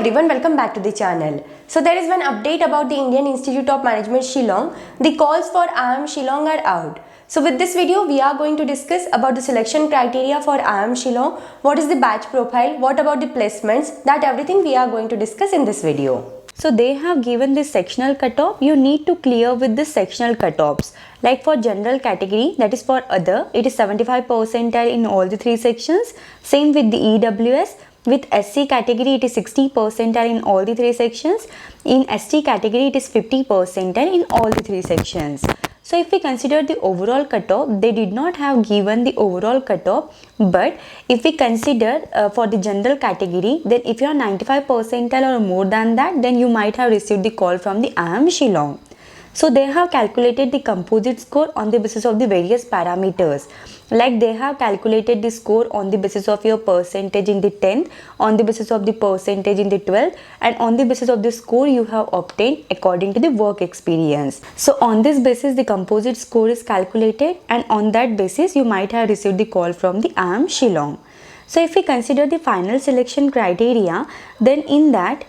everyone, welcome back to the channel. So there is one update about the Indian Institute of Management Shillong. The calls for IIM Shillong are out. So with this video, we are going to discuss about the selection criteria for IIM Shillong, what is the batch profile, what about the placements, that everything we are going to discuss in this video. So they have given this sectional cutoff. You need to clear with the sectional cutoffs. Like for general category, that is for other, it is 75 percentile in all the three sections. Same with the EWS. With SC category, it is 60 percentile in all the three sections. In ST category, it is 50 percentile in all the three sections. So if we consider the overall cutoff, they did not have given the overall cutoff. But if we consider for the general category, then if you are 95 percentile or more than that, then you might have received the call from the IIM Shillong. So they have calculated the composite score on the basis of the various parameters. Like they have calculated the score on the basis of your percentage in the 10th, on the basis of the percentage in the 12th, and on the basis of the score you have obtained according to the work experience. So on this basis the composite score is calculated, and on that basis you might have received the call from the IIM Shillong. So if we consider the final selection criteria, then in that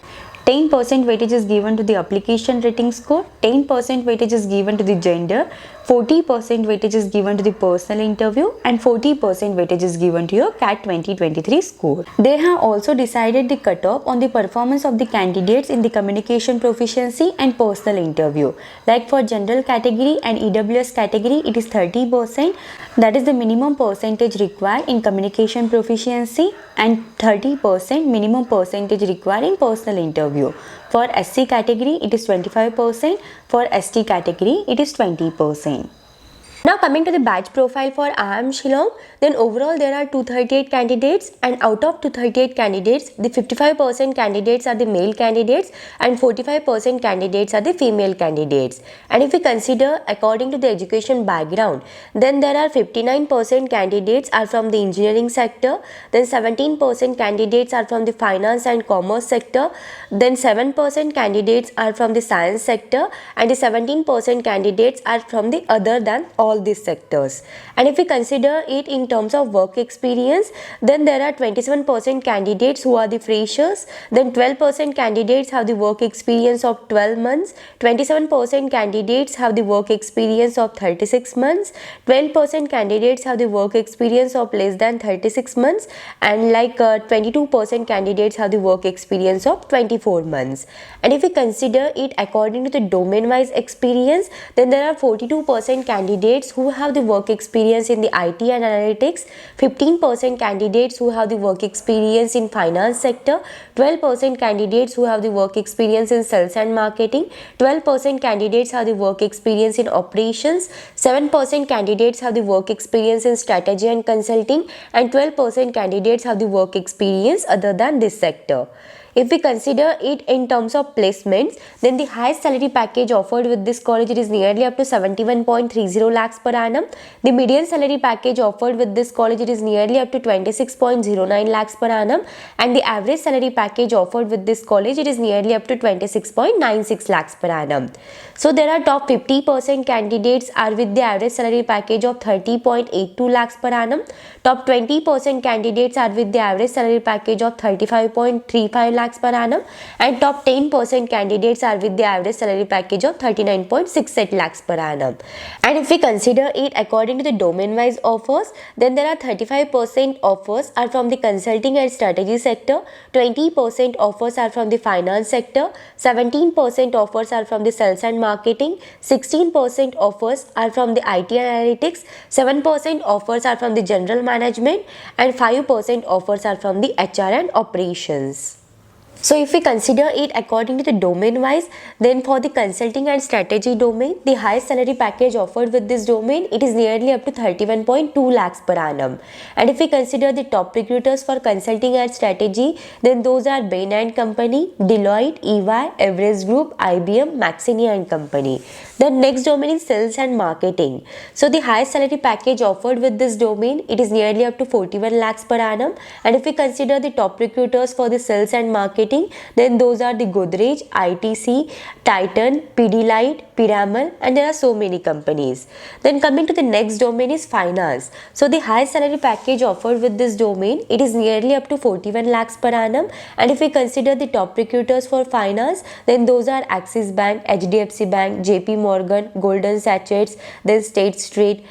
10% weightage is given to the application rating score, 10% weightage is given to the gender, 40% weightage is given to the personal interview, and 40% weightage is given to your CAT 2023 score. They have also decided the cutoff on the performance of the candidates in the communication proficiency and personal interview. Like for general category and EWS category, it is 30%. That is the minimum percentage required in communication proficiency, and 30% minimum percentage required in personal interview. For SC category, it is 25%. For ST category, it is 20%. Now coming to the batch profile for IIM Shillong, then overall there are 238 candidates, and out of 238 candidates, the 55% candidates are the male candidates and 45% candidates are the female candidates. And if we consider according to the education background, then there are 59% candidates are from the engineering sector, then 17% candidates are from the finance and commerce sector, then 7% candidates are from the science sector, and the 17% candidates are from the other than all these sectors. And if we consider it in terms of work experience, then there are 27% candidates who are the freshers, then 12% candidates have the work experience of 12 months, 27% candidates have the work experience of 36 months, 12% candidates have the work experience of less than 36 months, and 22% candidates have the work experience of 24 months. And if we consider it according to the domain wise experience, then there are 42% candidates who have the work experience in the IT and analytics, 15% candidates who have the work experience in finance sector, 12% candidates who have the work experience in sales and marketing, 12% candidates have the work experience in operations, 7% candidates have the work experience in strategy and consulting, and 12% candidates have the work experience other than this sector. If we consider it in terms of placements, then the highest salary package offered with this college, it is nearly up to 71.30 lakhs per annum. The median salary package offered with this college, it is nearly up to 26.09 lakhs per annum, and the average salary package offered with this college, it is nearly up to 26.96 lakhs per annum. So there are top 50% candidates are with the average salary package of 30.82 lakhs per annum. Top 20% candidates are with the average salary package of 35.35 lakhs per annum, and top 10% candidates are with the average salary package of 39.68 lakhs per annum. And if we consider it according to the domain wise offers, then there are 35% offers are from the consulting and strategy sector, 20% offers are from the finance sector, 17% offers are from the sales and marketing, 16% offers are from the IT analytics, 7% offers are from the general management, and 5% offers are from the HR and operations. So if we consider it according to the domain wise, then for the consulting and strategy domain, the highest salary package offered with this domain, it is nearly up to 31.2 lakhs per annum. And if we consider the top recruiters for consulting and strategy, then those are Bain & Company, Deloitte, EY, Everest Group, IBM, McKinsey & Company. The next domain is sales and marketing. So the highest salary package offered with this domain, it is nearly up to 41 lakhs per annum. And if we consider the top recruiters for the sales and marketing, then those are the Godrej, ITC, Titan, Pidilite, Piramal, and there are so many companies. Then coming to the next domain is finance. So the highest salary package offered with this domain, it is nearly up to 41 lakhs per annum. And if we consider the top recruiters for finance, then those are Axis Bank, HDFC Bank, JP Morgan, Golden Sachets, then State Street.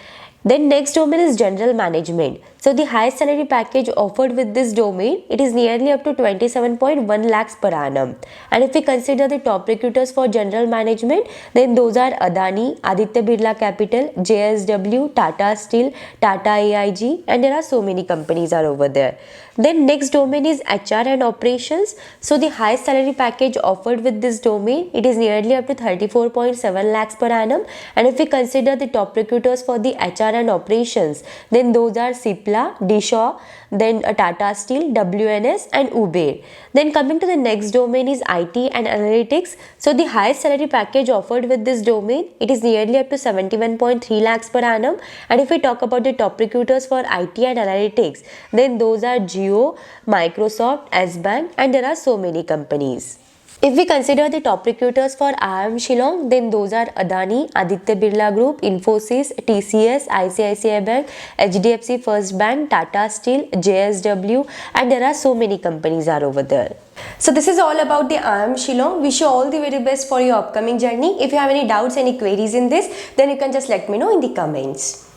Then next domain is general management. So the highest salary package offered with this domain, it is nearly up to 27.1 lakhs per annum. And if we consider the top recruiters for general management, then those are Adani, Aditya Birla Capital, JSW, Tata Steel, Tata AIG, and there are so many companies are over there. Then next domain is HR and operations. So the highest salary package offered with this domain, it is nearly up to 34.7 lakhs per annum. And if we consider the top recruiters for the HR and operations, then those are Cipla, Dishaw, then Tata Steel, WNS, and Uber. Then coming to the next domain is IT and analytics. So the highest salary package offered with this domain, it is nearly up to 71.3 lakhs per annum. And if we talk about the top recruiters for IT and analytics, then those are Jio, Microsoft, S-Bank, and there are so many companies. If we consider the top recruiters for IIM Shillong, then those are Adani, Aditya Birla Group, Infosys, TCS, ICICI Bank, HDFC First Bank, Tata Steel, JSW, and there are so many companies are over there. So this is all about the IIM Shillong. Wish you all the very best for your upcoming journey. If you have any doubts, any queries in this, then you can just let me know in the comments.